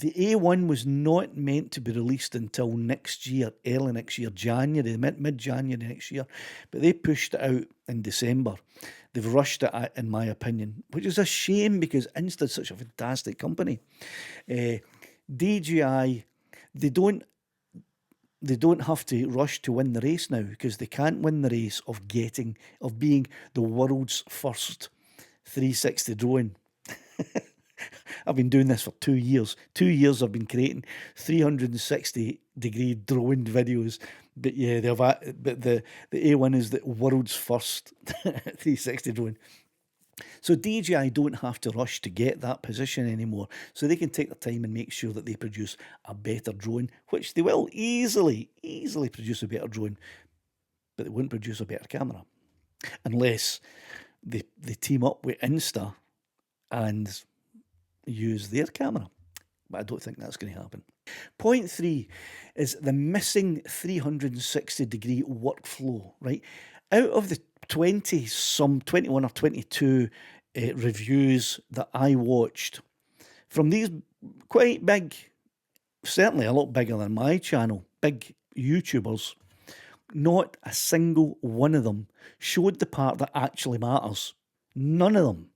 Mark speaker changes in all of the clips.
Speaker 1: the A1 was not meant to be released until next year, early next year, January, mid-January next year, but they pushed it out in December. They've rushed it out, in my opinion, which is a shame because Insta's such a fantastic company. DJI, they don't have to rush to win the race now because they can't win the race of being the world's first 360 drone. I've been doing this for 2 years. 2 years I've been creating 360-degree drone videos. But yeah, the A1 is the world's first 360 drone. So DJI don't have to rush to get that position anymore. So they can take their time and make sure that they produce a better drone, which they will easily produce a better drone, but they won't produce a better camera. Unless they team up with Insta and use their camera. But I don't think that's going to happen. Point 3 is the missing 360-degree workflow, right? Out of the 21 or 22 reviews that I watched from these quite big, certainly a lot bigger than my channel, big YouTubers, not a single one of them showed the part that actually matters. None of them.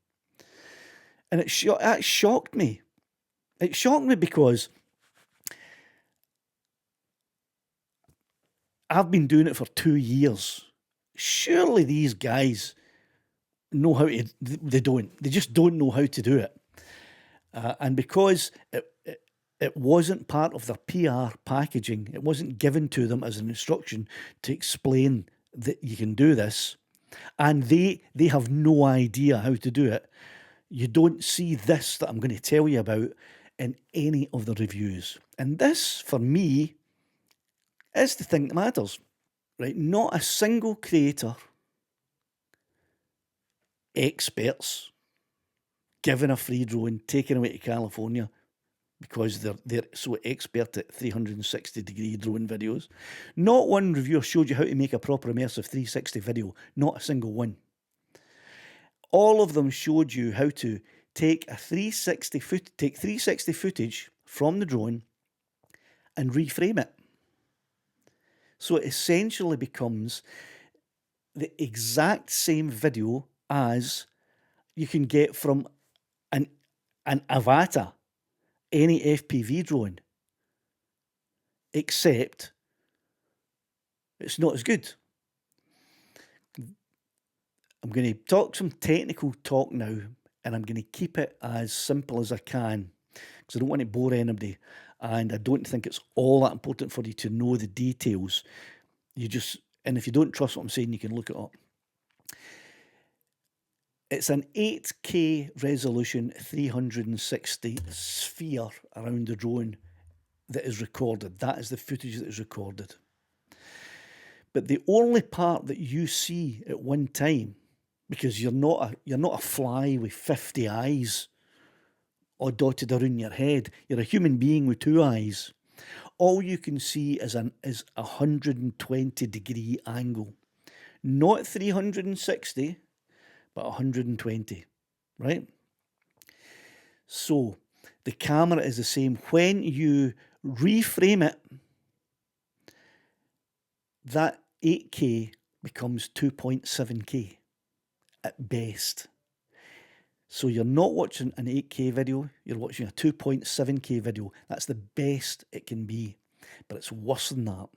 Speaker 1: And it shocked me. It shocked me because I've been doing it for 2 years. Surely these guys know how to. They don't. They just don't know how to do it. And because it wasn't part of their PR packaging, it wasn't given to them as an instruction to explain that you can do this, and they have no idea how to do it. You don't see this that I'm going to tell you about in any of the reviews. And this, for me, is the thing that matters, right? Not a single creator, experts, given a free drone, taken away to California because they're so expert at 360-degree drone videos. Not one reviewer showed you how to make a proper immersive 360 video. Not a single one. All of them showed you how to take 360 footage from the drone and reframe it. So it essentially becomes the exact same video as you can get from an Avata, any FPV drone, except it's not as good. I'm going to talk some technical talk now, and I'm going to keep it as simple as I can because I don't want to bore anybody, and I don't think it's all that important for you to know the details. And if you don't trust what I'm saying, you can look it up. It's an 8K resolution 360 sphere around the drone that is recorded. That is the footage that is recorded. But the only part that you see at one time, because you're not a fly with 50 eyes all dotted around your head. You're a human being with 2 eyes. All you can see is a 120-degree angle. Not 360, but 120, right? So the camera is the same. When you reframe it, that 8K becomes 2.7K at best. So you're not watching an 8K video, you're watching a 2.7K video. That's the best it can be. But it's worse than that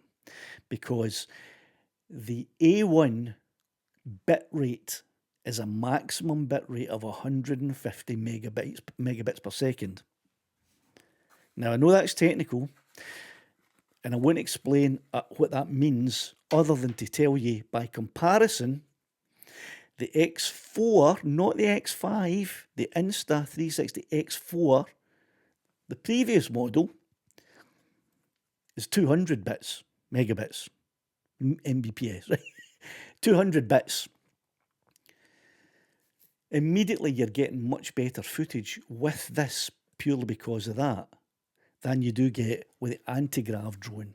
Speaker 1: because the A1 bit rate is a maximum bit rate of 150 megabits per second. Now, I know that's technical, and I won't explain what that means other than to tell you, by comparison, the X4, not the X5, the Insta360 X4, the previous model, is 200 megabits, Mbps, right? 200 bits. Immediately you're getting much better footage with this purely because of that than you do get with the AntiGrav drone.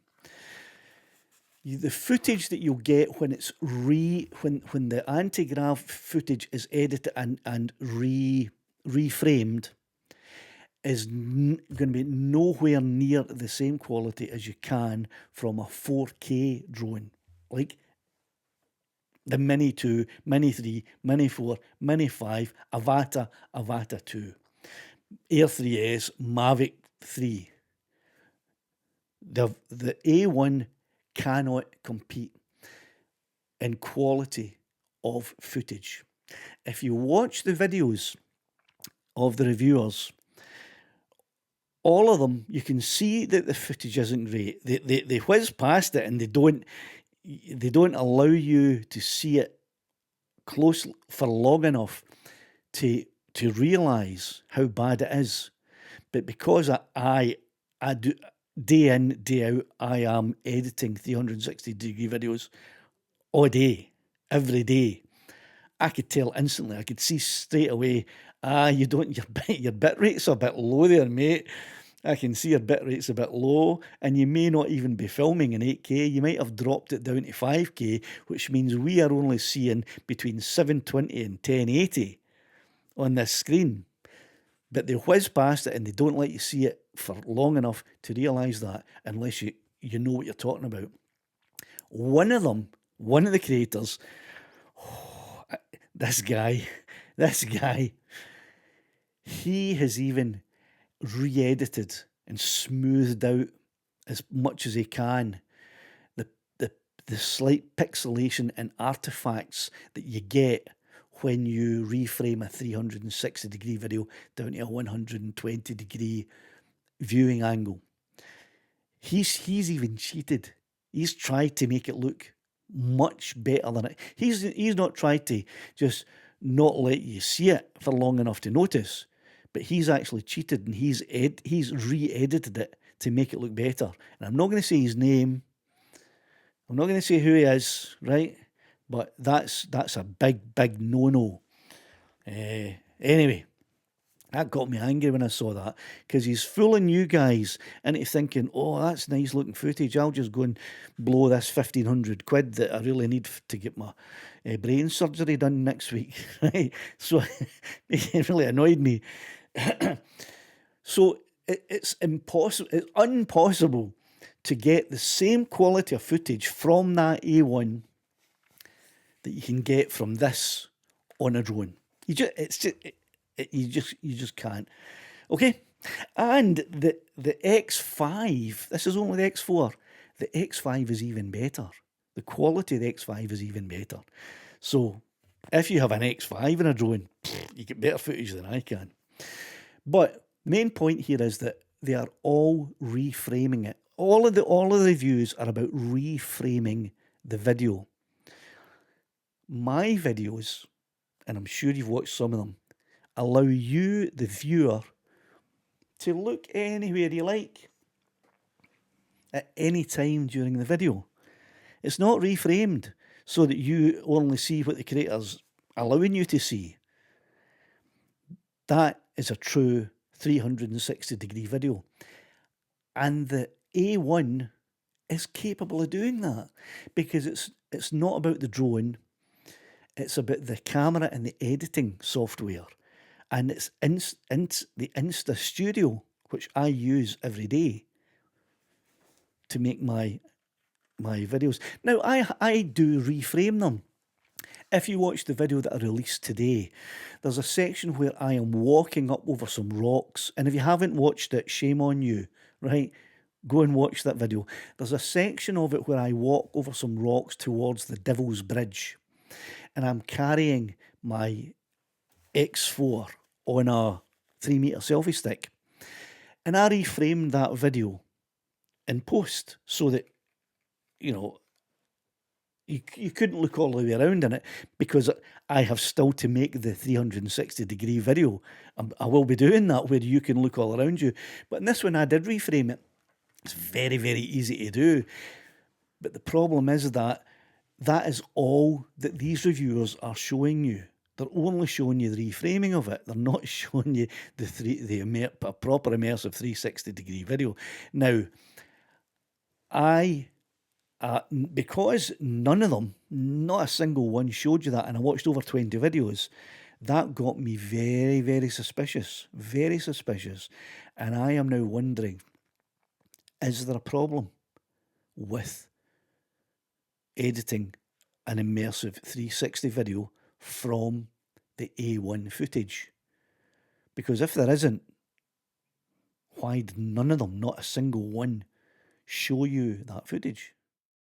Speaker 1: The footage that you'll get when it's when the AntiGrav footage is edited and reframed is going to be nowhere near the same quality as you can from a 4K drone, like the Mini 2, Mini 3, Mini 4, Mini 5, Avata 2, Air 3S, Mavic 3. The A1 cannot compete in quality of footage. If you watch the videos of the reviewers, all of them, you can see that the footage isn't great. They whiz past it, and they don't allow you to see it close for long enough to realise how bad it is. But because I do day in, day out, I am editing 360-degree videos all day, every day. I could tell instantly. I could see straight away, you don't, your bit rate's a bit low there, mate. I can see your bit rate's a bit low, and you may not even be filming in 8K. You might have dropped it down to 5K, which means we are only seeing between 720 and 1080 on this screen. But they whiz past it, and they don't let you see it for long enough to realise that, unless you know what you're talking about. One of the creators, this guy, he has even re-edited and smoothed out as much as he can the slight pixelation and artifacts that you get when you reframe a 360-degree video down to a 120-degree viewing angle. He's even cheated. He's tried to make it look much better than it. He's not tried to just not let you see it for long enough to notice, but he's actually cheated, and he's re-edited it to make it look better. And I'm not going to say his name. I'm not going to say who he is, right? But that's a big no-no. Anyway, that got me angry when I saw that, because he's fooling you guys into thinking, oh, that's nice looking footage. I'll just go and blow this 1,500 quid that I really need to get my brain surgery done next week, right? So it really annoyed me. So it's impossible. It's impossible to get the same quality of footage from that A1 that you can get from this on a drone. You just can't. Okay, and the X5. This is only the X4. The X5 is even better. The quality of the X5 is even better. So if you have an X5 in a drone, you get better footage than I can. But the main point here is that they are all reframing it. All of the reviews are about reframing the video. My videos, and I'm sure you've watched some of them, allow you, the viewer, to look anywhere you like at any time during the video. It's not reframed so that you only see what the creator's allowing you to see. That is a true 360-degree video. And the A1 is capable of doing that, because it's not about the drone, it's about the camera and the editing software. And it's the Insta Studio, which I use every day to make my videos. Now, I do reframe them. If you watch the video that I released today, there's a section where I am walking up over some rocks. And if you haven't watched it, shame on you, right? Go and watch that video. There's a section of it where I walk over some rocks towards the Devil's Bridge. And I'm carrying my X4 on a 3-meter selfie stick. And I reframed that video in post so that, you couldn't look all the way around in it, because I have still to make the 360-degree video. I will be doing that where you can look all around you. But in this one, I did reframe it. It's very, very easy to do. But the problem is that is all that these reviewers are showing you. They're only showing you the reframing of it. They're not showing you a proper immersive 360-degree video. Now, because none of them, not a single one, showed you that, and I watched over 20 videos, That got me very, very suspicious, and I am now wondering, is there a problem with editing an immersive 360 video from the A1 footage? Because if there isn't, why did none of them, not a single one, show you that footage?